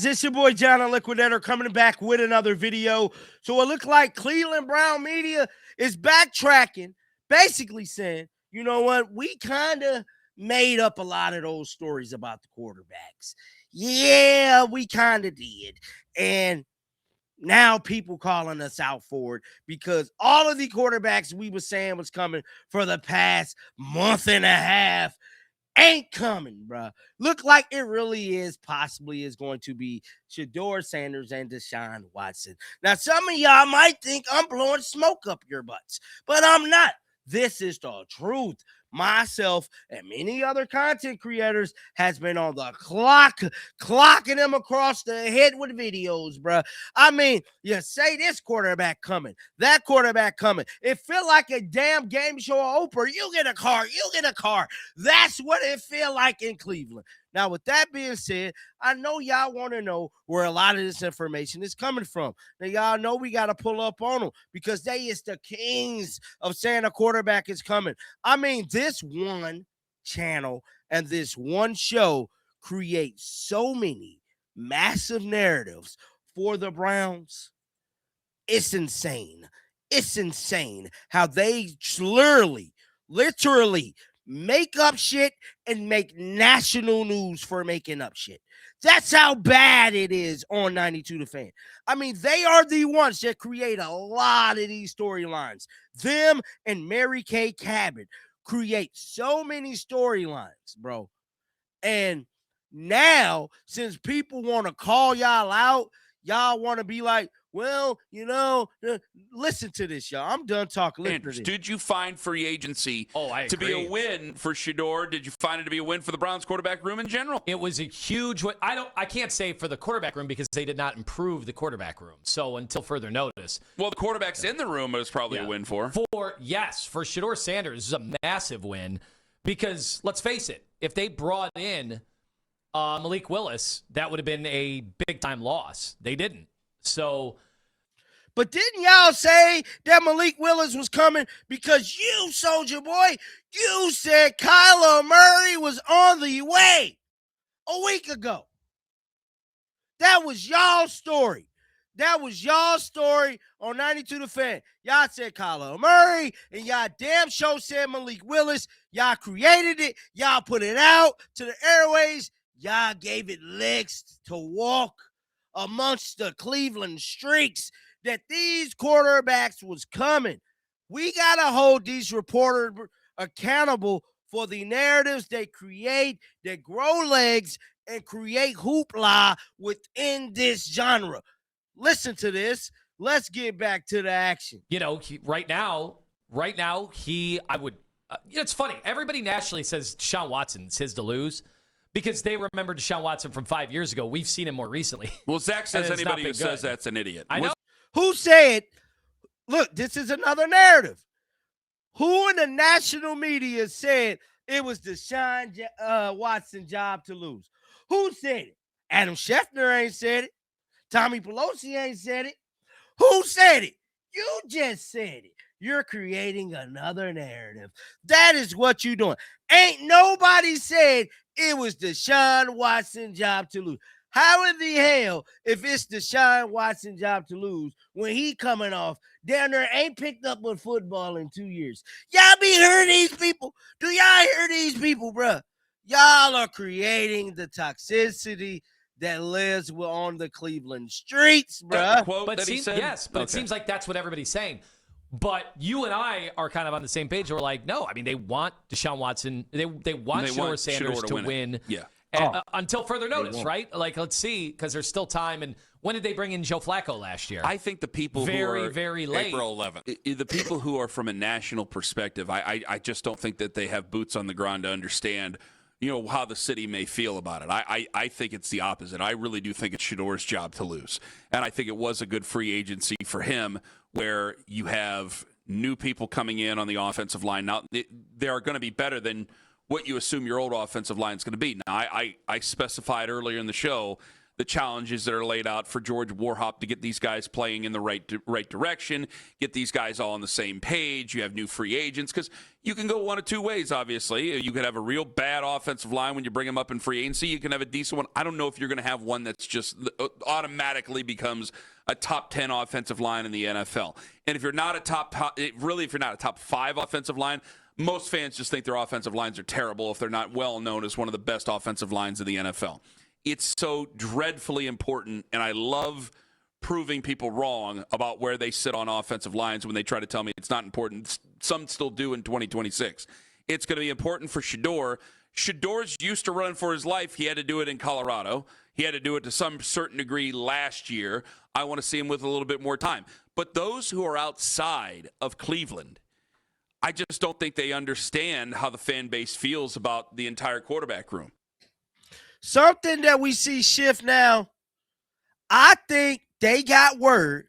guys, it's your boy John the Liquidator coming back with another video. So it looked like Cleveland Brown media is backtracking, basically saying, you know what, we kind of made up a lot of those stories about the quarterbacks. Yeah, we kind of did. And now people calling us out for it because all of the quarterbacks we were saying was coming for the past month and a half ain't coming, bro. Look like it really is possibly is going to be SHEDEUR, Sanders, and Deshaun Watson. Now, some of y'all might think I'm blowing smoke up your butts, but I'm not. This is the truth. Myself and many other content creators has been on the clock, clocking them across the head with videos, bro. I mean, you say this quarterback coming, that quarterback coming. It feel like a damn game show of Oprah. You get a car, you get a car. That's what it feel like in Cleveland. Now, with that being said, I know y'all want to know where a lot of this information is coming from. Now, y'all know we got to pull up on them because they is the kings of saying a quarterback is coming. I mean, this one channel and this one show creates so many massive narratives for the Browns. It's insane. It's insane how they literally make up shit and make national news for making up shit. That's how bad it is on 92 The Fan. I mean, they are the ones that create a lot of these storylines. Them and Mary Kay Cabot create so many storylines, bro. And now, since people want to call y'all out, y'all want to be like, well, you know, listen to this, y'all. I'm done talking. Andrews, did you find free agency to be a win for SHEDEUR? Did you find it to be a win for the Browns quarterback room in general? It was a huge win. I can't say for the quarterback room because they did not improve the quarterback room. So until further notice. Well, the quarterbacks in the room was probably a win for. For SHEDEUR Sanders is a massive win because let's face it, if they brought in Malik Willis, that would have been a big time loss. They didn't. So, but didn't y'all say that Malik Willis was coming because you, Soldier Boy, you said Kyler Murray was on the way a week ago? That was y'all's story. That was y'all's story on 92 The Fan. Y'all said Kyler Murray, and y'all damn sure said Malik Willis. Y'all created it. Y'all put it out to the airways. Y'all gave it legs to walk amongst the Cleveland streaks that these quarterbacks was coming. We got to hold these reporters accountable for the narratives they create that grow legs and create hoopla within this genre. Listen to this. Let's get back to the action. You know, right now, it's funny. Everybody nationally says Deshaun Watson's his to lose. Because they remember Deshaun Watson from 5 years ago. We've seen him more recently. Well, Zach says anybody who says that's an idiot. I know. Who said, look, this is another narrative. Who in the national media said it was Deshaun Watson's job to lose? Who said it? Adam Schefter ain't said it. Tommy Pelosi ain't said it. Who said it? You just said it. You're creating another narrative. That is what you're doing. Ain't nobody said it was Deshaun Watson's job to lose. How in the hell, if it's Deshaun Watson's job to lose, when he coming off, down there ain't picked up with football in 2 years? Y'all be hearing these people? Do y'all hear these people, bruh? Y'all are creating the toxicity that lives on the Cleveland streets, bruh. It seems like that's what everybody's saying. But you and I are kind of on the same page. We're like, no, I mean, they want Deshaun Watson. They want SHEDEUR Sanders to win. Yeah. Until further notice, right? Like, let's see, because there's still time. And when did they bring in Joe Flacco last year? I think the people very late. April 11th. The people who are from a national perspective, I just don't think that they have boots on the ground to understand, you know, how the city may feel about it. I think it's the opposite. I really do think it's SHEDEUR's job to lose. And I think it was a good free agency for him where you have new people coming in on the offensive line. Now, they are going to be better than what you assume your old offensive line is going to be. Now, I specified earlier in the show the challenges that are laid out for George Warhop to get these guys playing in the right direction, get these guys all on the same page. You have new free agents because you can go one of two ways, obviously. You could have a real bad offensive line when you bring them up in free agency. You can have a decent one. I don't know if you're going to have one that's just automatically becomes a top 10 offensive line in the NFL. And if you're not a top 5 offensive line, most fans just think their offensive lines are terrible if they're not well known as one of the best offensive lines in the NFL. It's so dreadfully important, and I love proving people wrong about where they sit on offensive lines when they try to tell me it's not important. Some still do in 2026. It's going to be important for SHEDEUR. SHEDEUR's used to running for his life. He had to do it in Colorado. He had to do it to some certain degree last year. I want to see him with a little bit more time. But those who are outside of Cleveland, I just don't think they understand how the fan base feels about the entire quarterback room. Something that we see shift now, I think they got word.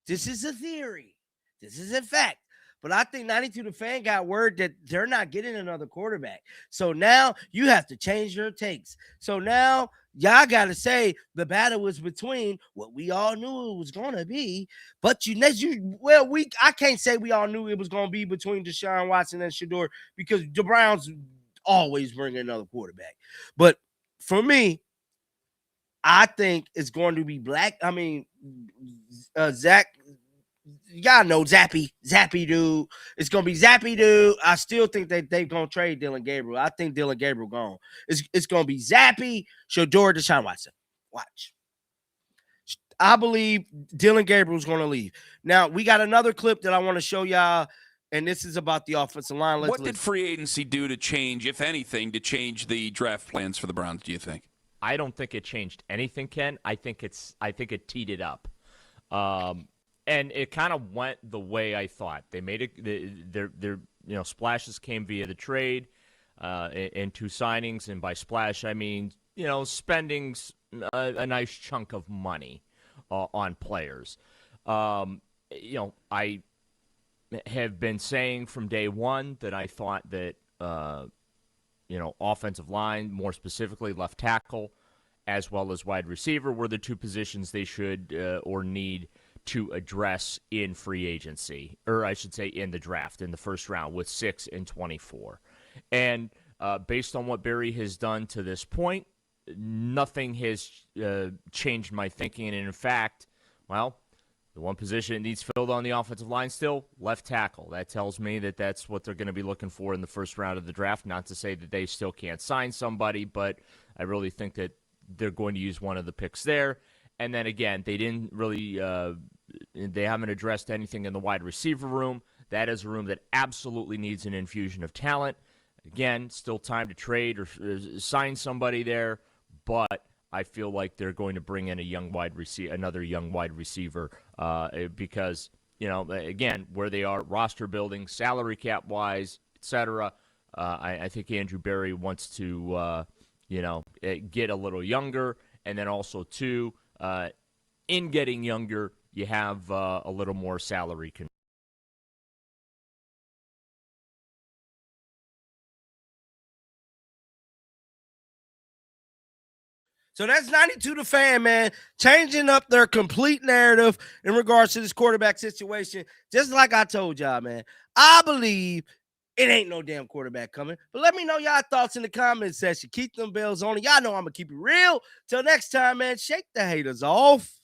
This is a theory. This is a fact. But I think 92 the fan got word that they're not getting another quarterback. So now you have to change your takes. So now y'all got to say the battle was between what we all knew it was going to be. But I can't say we all knew it was going to be between Deshaun Watson and SHEDEUR because the Browns always bring another quarterback. But for me, I think it's going to be Zach. Y'all know Zappy dude. It's gonna be Zappy dude. I still think that they're gonna trade Dylan Gabriel. I think Dylan Gabriel gone. It's gonna be Zappy, SHEDEUR, Deshaun Watson. Watch. I believe Dylan Gabriel's gonna leave. Now we got another clip that I want to show y'all, and this is about the offensive line. What did free agency do to change, if anything, to change the draft plans for the Browns? Do you think? I don't think it changed anything, Ken. I think it teed it up. And it kind of went the way I thought. They made it. Their splashes came via the trade, and 2 signings. And by splash, I mean spending a nice chunk of money on players. I have been saying from day one that I thought that offensive line, more specifically left tackle, as well as wide receiver, were the 2 positions they should or need to address in free agency, or I should say in the draft, in the first round with 6 and 24. And based on what Barry has done to this point, nothing has changed my thinking. And in fact, the one position that needs filled on the offensive line still, left tackle. That tells me that that's what they're going to be looking for in the first round of the draft. Not to say that they still can't sign somebody, but I really think that they're going to use one of the picks there. And then again, they didn't really they haven't addressed anything in the wide receiver room. That is a room that absolutely needs an infusion of talent. Again, still time to trade or sign somebody there, but I feel like they're going to bring in another young wide receiver because, again, where they are, roster building, salary cap wise, etc. I think Andrew Berry wants to, get a little younger, and then also too, in getting younger, you have a little more salary control. So that's 92 the fan, man, changing up their complete narrative in regards to this quarterback situation. Just like I told y'all, man, I believe it ain't no damn quarterback coming. But let me know y'all thoughts in the comment section. Keep them bells on. Y'all know I'm going to keep it real. Till next time, man, shake the haters off.